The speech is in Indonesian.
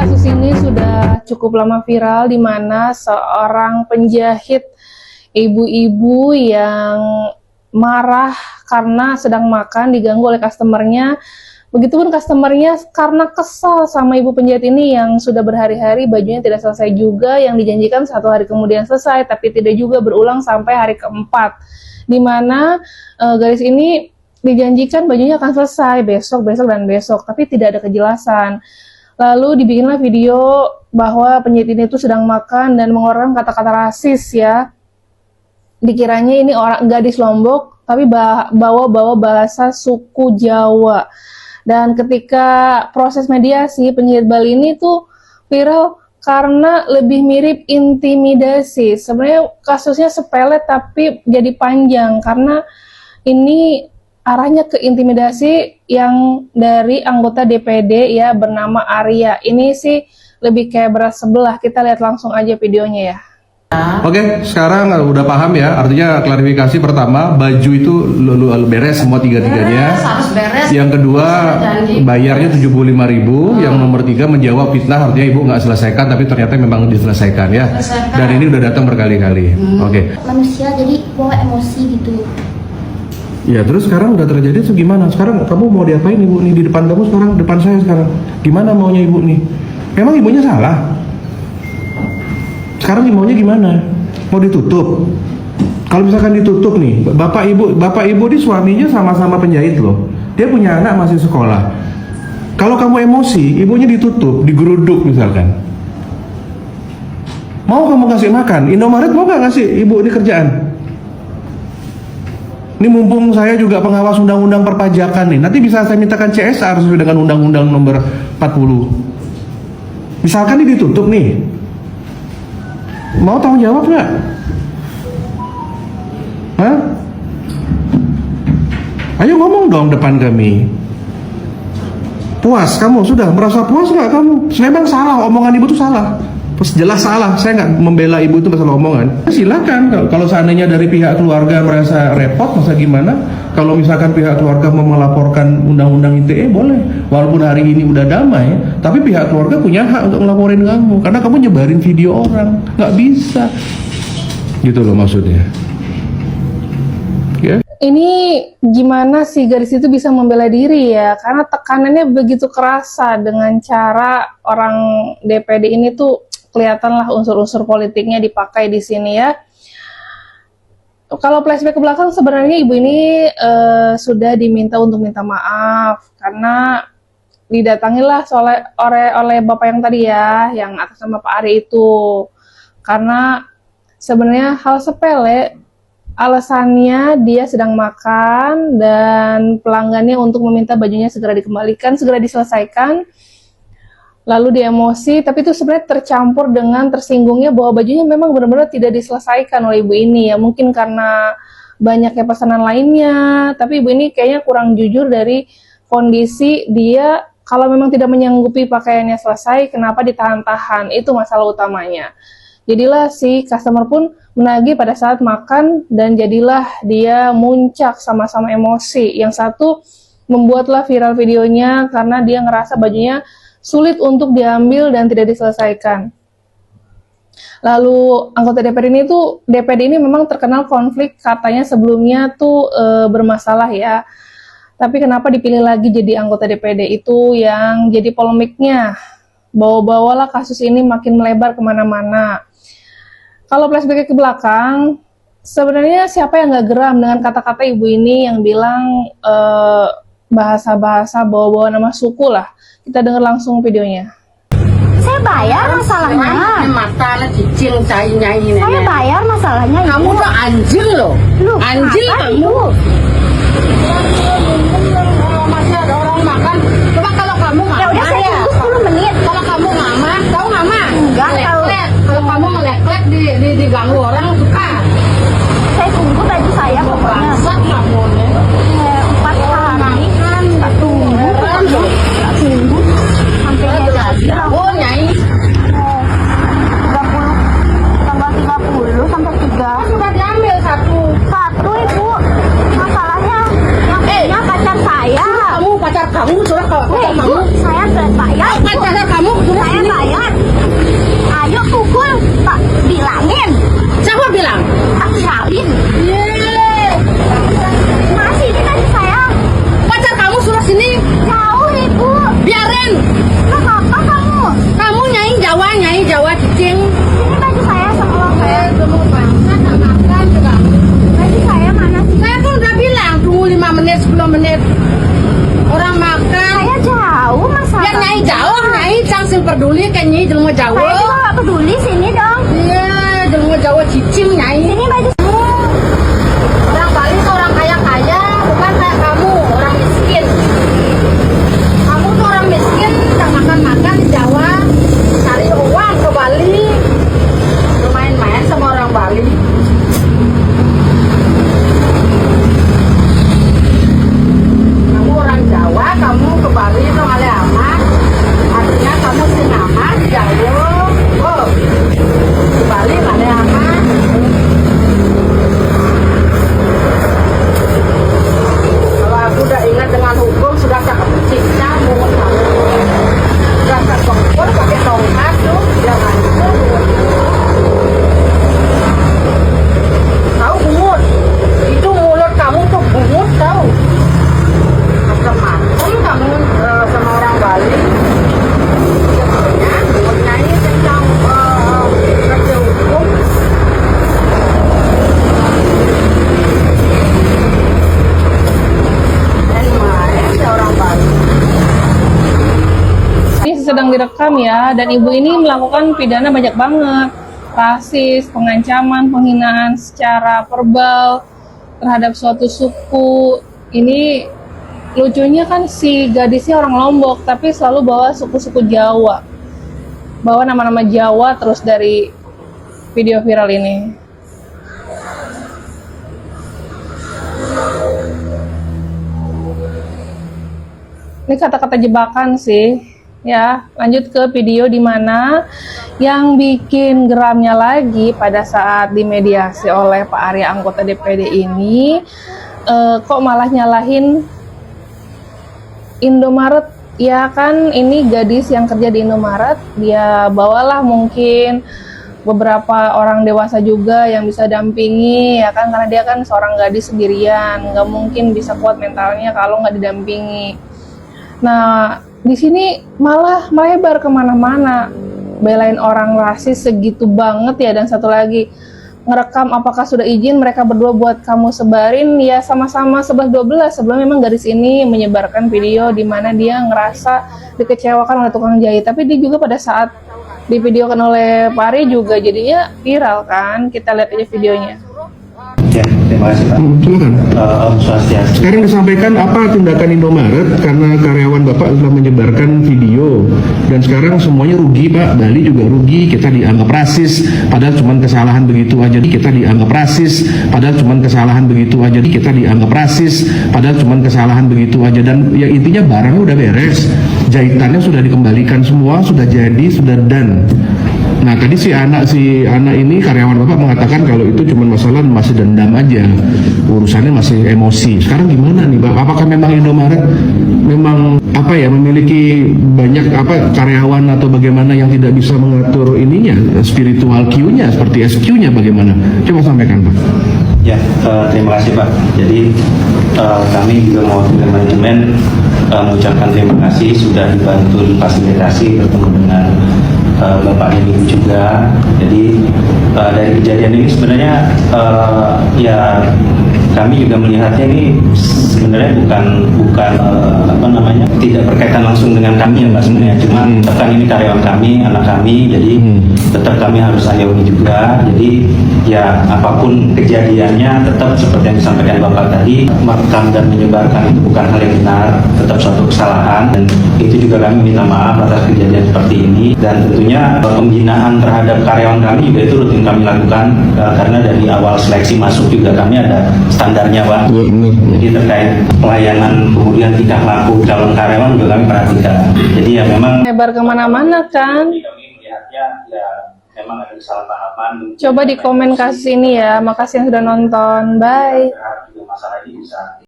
kasus ini sudah cukup lama viral di mana seorang penjahit ibu-ibu yang marah karena sedang makan diganggu oleh customernya. Begitupun customernya karena kesal sama ibu penjahit ini yang sudah berhari-hari bajunya tidak selesai juga, yang dijanjikan 1 hari kemudian selesai tapi tidak juga, berulang sampai hari keempat, di mana garis ini dijanjikan bajunya akan selesai besok, dan besok, tapi tidak ada kejelasan. Lalu dibikinlah video bahwa penjahit ini itu sedang makan dan mengeluarkan kata-kata rasis ya. Dikiranya ini orang gadis Lombok, tapi bawa bahasa suku Jawa. Dan ketika proses mediasi, penjahit Bali ini tuh viral karena lebih mirip intimidasi. Sebenarnya kasusnya sepele tapi jadi panjang karena ini arahnya ke intimidasi yang dari anggota DPD ya bernama Arya. Ini sih lebih kayak berat sebelah. Kita lihat langsung aja videonya ya. Oke, sekarang udah paham ya. Artinya klarifikasi pertama, baju itu beres semua tiga-tiganya. Harus beres. Yang kedua, bayarnya 75.000. Yang nomor 3 menjawab fitnah, artinya ibu nggak selesaikan tapi ternyata memang diselesaikan ya. Dan ini udah datang berkali-kali. Oke. Manusia jadi bawa emosi gitu. Ya terus sekarang udah terjadi itu gimana? Sekarang kamu mau diapain ibu nih di depan kamu sekarang, depan saya sekarang? Gimana maunya ibu nih? Emang ibunya salah? Sekarang maunya gimana? Mau ditutup? Kalau misalkan ditutup nih, bapak ibu di suaminya sama-sama penjahit loh. Dia punya anak masih sekolah. Kalau kamu emosi, ibunya ditutup, digeruduk misalkan. Mau kamu kasih makan? Indomaret mau nggak ngasih ibu ini kerjaan? Ini mumpung saya juga pengawas undang-undang perpajakan nih. Nanti bisa saya mintakan CSR sesuai dengan undang-undang nomor 40. Misalkan ini ditutup nih. Mau tanggung jawab nggak? Hah? Ayo ngomong dong depan kami. Puas kamu? Sudah merasa puas nggak kamu? Memang salah, omongan ibu tuh salah. Jelas salah, saya nggak membela ibu itu masalah omongan. Silakan, kalau seandainya dari pihak keluarga merasa repot, masa gimana? Kalau misalkan pihak keluarga mau melaporkan undang-undang ITE boleh, walaupun hari ini udah damai, tapi pihak keluarga punya hak untuk ngelaporin kamu, karena kamu nyebarin video orang, nggak bisa. Gitu loh maksudnya. Ya. Ini gimana sih garis itu bisa membela diri ya? Karena tekanannya begitu kerasa dengan cara orang DPD ini tuh kelihatanlah unsur-unsur politiknya dipakai di sini ya. Kalau flashback ke belakang sebenarnya ibu ini sudah diminta untuk minta maaf karena didatangilah oleh bapak yang tadi ya, yang atas nama Pak Ari itu. Karena sebenarnya hal sepele, alasannya dia sedang makan dan pelanggannya untuk meminta bajunya segera dikembalikan, segera diselesaikan. Lalu dia emosi, tapi itu sebenarnya tercampur dengan tersinggungnya bahwa bajunya memang benar-benar tidak diselesaikan oleh ibu ini ya. Mungkin karena banyaknya pesanan lainnya, tapi ibu ini kayaknya kurang jujur dari kondisi dia. Kalau memang tidak menyanggupi pakaiannya selesai, kenapa ditahan-tahan? Itu masalah utamanya. Jadilah si customer pun menagih pada saat makan dan jadilah dia muncak sama-sama emosi. Yang satu membuatlah viral videonya karena dia ngerasa bajunya sulit untuk diambil dan tidak diselesaikan. Lalu anggota DPD ini memang terkenal konflik, katanya sebelumnya tuh bermasalah ya. Tapi kenapa dipilih lagi jadi anggota DPD itu yang jadi polemiknya? Bawa-bawalah kasus ini makin melebar kemana-mana. Kalau flashback ke belakang, sebenarnya siapa yang nggak geram dengan kata-kata ibu ini yang bilang bahasa-bahasa bawa-bawa nama suku lah. Kita dengar langsung videonya. Saya bayar masalahnya. Mata cicing nyai. Saya bayar masalahnya. Kamu tuh anjing loh. Anjing kamu. Masih ada orang makan. Coba kalau kamu nggak. Ya udah saya tunggu 10 menit. Kalau kamu ngamah, tahu ngamah? Enggak tahu. Kalau kamu melek-lek diganggu orang suka. Saya tunggu baju saya pokoknya. Bangsat kamu nih. 4 hari kan nggak tunggu. Nggak tunggu. Sampai jadi. Oh nyai. 30 tanggal 30 sampai 3. Sudah diambil satu. Satu ibu. Masalahnya yang pacar saya. Kamu pacar kamu sudah kalau pacar kamu. Saya bayar. Pacar kamu. Saya bayar. ditinggalin. Yeay. Masih ini tadi saya. Pacar kamu suruh sini. Jauh ibu. Biarin. Nggak apa-apa kamu. Kamu nyanyi Jawa cicing. Ini baju saya sama saya. Kamu bangsa nggak makan juga. Baju saya mana sih? Saya kan udah bilang tunggu 5 menit 10 menit. Orang makan. Saya jauh masalah. Yang nyanyi Jawa nyanyi jangan peduli kan nyanyi jelma Jawa. Saya juga nggak peduli sini dong. Iya, jelma Jawa cicing nyanyi. Sini baju. Orang Bali itu orang kaya-kaya, bukan kayak kamu, orang miskin. Kamu tuh orang miskin, nggak makan-makan di Jawa, cari uang ke Bali, main-main sama orang Bali. Kamu orang Jawa, kamu ke Bali itu ngale aman. Artinya kamu sinama di Jawa, oh, di Bali ngale aman. Kalau aku udah ingat dengan hukum sudah tak siksa mungut kamu. Sudah tak kompor pakai tongkat tuh, jangan itu mungut. Tahu mungut? Itu mulut kamu tuh mungut tahu. Macam-macam kamu sama orang Bali. Sebenarnya mungutnya ini tentang kerja hukum. Ini sedang direkam ya, dan ibu ini melakukan pidana banyak banget. Rasis, pengancaman, penghinaan secara verbal terhadap suatu suku. Ini lucunya kan si gadisnya orang Lombok, tapi selalu bawa suku-suku Jawa. Bawa nama-nama Jawa terus dari video viral ini. Ini kata-kata jebakan sih. Ya, lanjut ke video di mana yang bikin geramnya lagi pada saat dimediasi oleh Pak Arya anggota DPD ini, kok malah nyalahin Indomaret. Ya kan, ini gadis yang kerja di Indomaret, dia bawalah mungkin beberapa orang dewasa juga yang bisa dampingi, ya kan, karena dia kan seorang gadis sendirian, nggak mungkin bisa kuat mentalnya kalau nggak didampingi. Nah, di sini malah melebar kemana-mana, belain orang rasis segitu banget ya. Dan satu lagi, ngerekam apakah sudah izin mereka berdua buat kamu sebarin, ya sama-sama 11-12. Sebelum memang gadis ini menyebarkan video di mana dia ngerasa dikecewakan oleh tukang jahit, tapi dia juga pada saat divideokan oleh Pak Ari juga jadinya viral kan. Kita lihat aja videonya. Ya, terima kasih Pak. Silakan. Om Swastiastu. Sekarang disampaikan apa tindakan Indomaret karena karyawan Bapak telah menyebarkan video, dan sekarang semuanya rugi Pak. Bali juga rugi, kita dianggap rasis padahal cuma kesalahan begitu aja. Kita dianggap rasis padahal cuma kesalahan begitu aja. Kita dianggap rasis padahal cuma kesalahan begitu aja. Dan ya intinya barangnya udah beres, jahitannya sudah dikembalikan semua, sudah jadi, sudah done. Nah tadi si anak ini karyawan Bapak mengatakan kalau itu cuma masalah masih dendam aja, urusannya masih emosi. Sekarang gimana nih Pak? Apakah memang Indomaret memang memiliki banyak karyawan atau bagaimana yang tidak bisa mengatur ininya, spiritual Q-nya seperti SQ-nya bagaimana? Coba sampaikan Pak. Ya, terima kasih Pak. Jadi kami juga mewakili manajemen mengucapkan terima kasih sudah dibantu difasilitasi bertemu dengan Bapak ini juga. Jadi dari kejadian ini sebenarnya ya kami juga melihatnya ini sebenarnya bukan tidak berkaitan langsung dengan kami ya Mbak sebenarnya. Cuma kan ini karyawan kami, anak kami, jadi tetap kami harus ayomi juga. Jadi ya apapun kejadiannya tetap seperti yang disampaikan Bapak tadi, merekam dan menyebarkan itu bukan hal yang benar, tetap suatu kesalahan, dan itu juga kami minta maaf atas kejadian seperti ini. Dan tentunya pembinaan terhadap karyawan kami juga itu rutin kami lakukan karena dari awal seleksi masuk juga kami ada standarnya Pak. Jadi terkait pelayanan kemudian tingkah laku calon karyawan juga kami perhatikan. Jadi ya memang Lebar kemana-mana kan. kami melihatnya ya memang ada kesalahpahaman. Coba di komen kasus ini ya. Makasih yang sudah nonton. Bye. Masalah ini bisa